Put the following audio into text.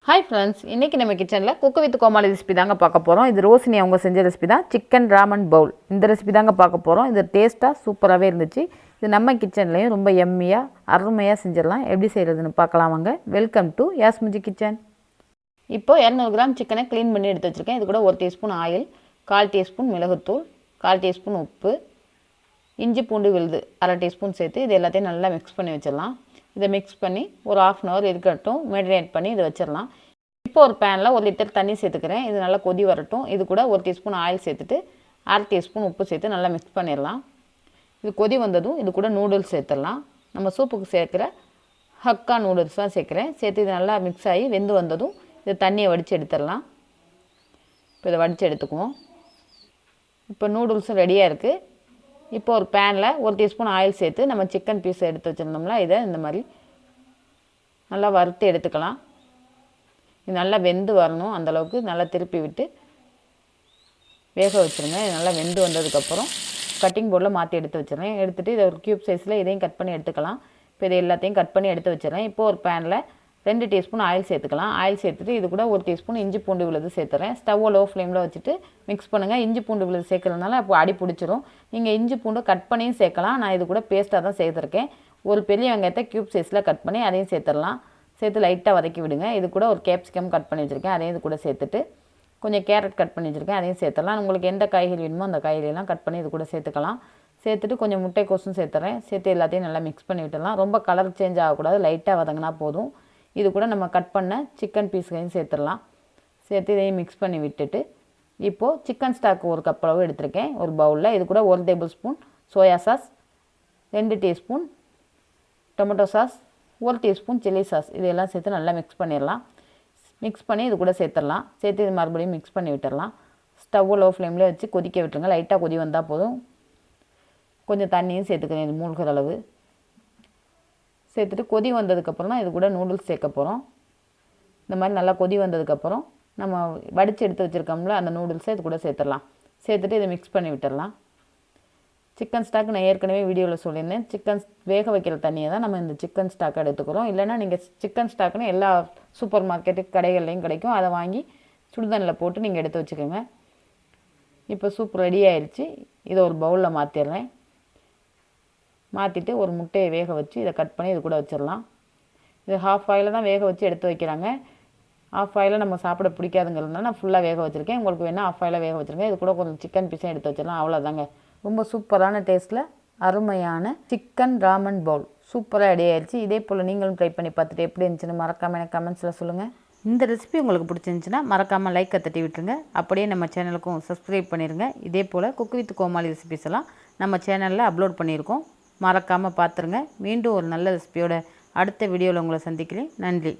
Hi friends, இன்னைக்கு நம்ம கிச்சன்ல குக் வித் கோமாளி ரெசிபி தாங்க பார்க்க போறோம். இது ரோஷினி அவங்க செஞ்ச ரெசிபி தான். சிக்கன் ராமன் பவுல். இந்த ரெசிபி தாங்க பார்க்க போறோம். இது டேஸ்டா சூப்பராவே இருந்துச்சு. இது நம்ம கிச்சன்லயும் ரொம்ப எம்மியா அருமையா செஞ்சிரலாம். எப்படி செய்யறதுன்னு பார்க்கலாம் வாங்க. Welcome to Yasmiji kitchen. இப்போ 200 கிராம் சிக்கனை க்ளீன் பண்ணி எடுத்து வச்சிருக்கேன். இது கூட 1 டீஸ்பூன் ஆயில், 1/4 டீஸ்பூன் மிளகுத்தூள், 1/4 டீஸ்பூன் உப்பு, இஞ்சி பூண்டு விழுது 1/2 டீஸ்பூன் சேர்த்து இது எல்லாத்தையும் நல்லா மிக்ஸ் பண்ணி வச்சிடலாம். இதை மிக்ஸ் பண்ணி ஒரு 1/2 hour இருக்கட்டும். மேரினேட் பண்ணி இதை வச்சிடலாம். இப்போ ஒரு பேனில் 1 லிட்டர் தண்ணி சேர்த்துக்கிறேன். இது நல்லா கொதி வரட்டும். இது கூட 1 டீஸ்பூன் ஆயில் சேர்த்துட்டு 1/2 டீஸ்பூன் உப்பு சேர்த்து நல்லா மிக்ஸ் பண்ணிடலாம். இது கொதி வந்ததும் இது கூட நூடுல்ஸ் சேர்த்துடலாம். நம்ம சூப்புக்கு சேர்க்குற ஹக்கா நூடுல்ஸ் தான் சேர்க்குறேன். சேர்த்து இது நல்லா மிக்ஸ் ஆகி வெந்து வந்ததும் இது தண்ணியை வடித்து எடுத்துடலாம். இப்போ இதை வடித்து எடுத்துக்குவோம். இப்போ நூடுல்ஸும் ரெடியாக இருக்குது. இப்போ ஒரு பேனில் 1 டீஸ்பூன் ஆயில் சேர்த்து நம்ம சிக்கன் பீஸ் எடுத்து வச்சுருந்தோம்ல, இதை இந்த மாதிரி நல்லா வறுத்து எடுத்துக்கலாம். இது நல்லா வெந்து வரணும். அந்தளவுக்கு நல்லா திருப்பி விட்டு வேக வச்சுருங்க. இது நல்லா வெந்து வந்ததுக்கப்புறம் கட்டிங் போர்டில் மாற்றி எடுத்து வச்சுருவேன். எடுத்துகிட்டு இதை ஒரு க்யூப் சைஸில் இதையும் கட் பண்ணி எடுத்துக்கலாம். இப்போ இதை எல்லாத்தையும் கட் பண்ணி எடுத்து வச்சுருவேன். இப்போ ஒரு பேனில் 2 டீஸ்பூன் ஆயில் சேர்த்துக்கலாம். ஆயில் சேர்த்துட்டு இது கூட 1 டீஸ்பூன் இஞ்சி பூண்டு விழுது சேர்த்துறேன். ஸ்டவ்வை லோ ஃப்ளேமில் வச்சுட்டு மிக்ஸ் பண்ணுங்கள். இஞ்சி பூண்டு விழுது சேர்க்கறதுனால அப்போ அடி பிடிச்சிரும். நீங்கள் இஞ்சி பூண்டு கட் பண்ணியும் சேர்க்கலாம். நான் இது கூட பேஸ்ட்டாக தான் சேர்த்துருக்கேன். ஒரு பெரிய வெங்காயத்தை க்யூப் சைஸில் கட் பண்ணி அதையும் சேர்த்துடலாம். சேர்த்து லைட்டாக வதக்கி விடுங்க. இது கூட ஒரு கேப்சிகம் கட் பண்ணி வச்சுருக்கேன். அதையும் இது கூட சேர்த்துட்டு கொஞ்சம் கேரட் கட் பண்ணி வச்சுருக்கேன். அதையும் சேர்த்துடலாம். உங்களுக்கு எந்த காய்கறி வேணுமோ அந்த காய்கறியெல்லாம் கட் பண்ணி இது கூட சேர்த்துக்கலாம். சேர்த்துட்டு கொஞ்சம் முட்டைக்கோசும் சேர்த்துறேன். சேர்த்து எல்லாத்தையும் நல்லா மிக்ஸ் பண்ணி விட்டுடலாம். ரொம்ப கலர் சேஞ்ச் ஆகக்கூடாது. லைட்டாக வதங்கினா போதும். இது கூட நம்ம கட் பண்ண சிக்கன் பீஸ்களையும் சேர்த்துடலாம். சேர்த்து இதையும் மிக்ஸ் பண்ணி விட்டுட்டு இப்போது சிக்கன் ஸ்டாக் ஒரு கப் அளவு எடுத்திருக்கேன் ஒரு பவுலில். இது கூட 1 table spoon soya sauce, 2 teaspoon tomato sauce, 1 teaspoon chilli sauce இதெல்லாம் சேர்த்து நல்லா மிக்ஸ் பண்ணிடலாம். மிக்ஸ் பண்ணி இது கூட சேர்த்துடலாம். சேர்த்து இது மறுபடியும் மிக்ஸ் பண்ணி விட்டுடலாம். ஸ்டவ்வை லோ ஃப்ளேமில் வச்சு கொதிக்க விட்டுருங்க. லைட்டாக கொதி வந்தால் போதும். கொஞ்சம் தண்ணியும் சேர்த்துக்கிறேன் இது மூழ்கிற அளவு. சேர்த்துட்டு கொதி வந்ததுக்கப்புறம் தான் இது கூட நூடுல்ஸ் சேர்க்க போகிறோம். இந்த மாதிரி நல்லா கொதி வந்ததுக்கப்புறம் நம்ம வடித்து எடுத்து வச்சுருக்கோம்ல அந்த நூடுல்ஸை இது கூட சேர்த்துடலாம். சேர்த்துட்டு இதை மிக்ஸ் பண்ணி விட்டுடலாம். சிக்கன் ஸ்டாக் நான் ஏற்கனவே வீடியோவில் சொல்லியிருந்தேன். சிக்கன் வேக வைக்கிற தண்ணியை தான் நம்ம இந்த சிக்கன் ஸ்டாக் எடுத்துக்கிறோம். இல்லைனா நீங்கள் சிக்கன் ஸ்டாக்குன்னு எல்லா சூப்பர் மார்க்கெட்டு கடைகள்லையும் கிடைக்கும். அதை வாங்கி சுடுதண்ணில் போட்டு நீங்கள் எடுத்து வச்சுக்கோங்க. இப்போ சூப் ரெடி ஆயிடுச்சு. இதை ஒரு பவுலில் மாற்றிடுறேன். மாற்றிட்டு ஒரு முட்டையை வேக வச்சு இதை கட் பண்ணி இது கூட வச்சிடலாம். இது ஹாஃப் ஆயிலில் தான் வேக வச்சு எடுத்து வைக்கிறாங்க. ஆஃப் ஆயிலில் நம்ம சாப்பிட பிடிக்காதுங்கிறதுனால நான் ஃபுல்லாக வேக வச்சுருக்கேன். உங்களுக்கு வேணால் ஆஃப் ஆயிலில் வேக வச்சுருக்கேன். இது கூட கொஞ்சம் சிக்கன் பீஸும் எடுத்து வச்சிடலாம். அவ்வளோதாங்க. ரொம்ப சூப்பரான டேஸ்ட்டில் அருமையான சிக்கன் ராமன் பவுல் சூப்பராக ரெடி ஆயிடுச்சு. இதே போல் நீங்களும் ட்ரை பண்ணி பார்த்துட்டு எப்படி இருந்துச்சுன்னு மறக்காமல் எனக்கு கமெண்ட்ஸில் சொல்லுங்கள். இந்த ரெசிபி உங்களுக்கு பிடிச்சிருந்துச்சுன்னா மறக்காமல் லைக்கை தட்டி விட்டுருங்க. அப்படியே நம்ம சேனலுக்கும் சப்ஸ்கிரைப் பண்ணிடுங்க. இதே போல் குக் வித் கோமாளி ரெசிபிஸ் எல்லாம் நம்ம சேனலில் அப்லோட் பண்ணியிருக்கோம். மறக்காமல் பார்த்துருங்க. மீண்டும் ஒரு நல்ல ரெசிபியோட அடுத்த வீடியோவில் உங்களை சந்திக்கிறேன். நன்றி.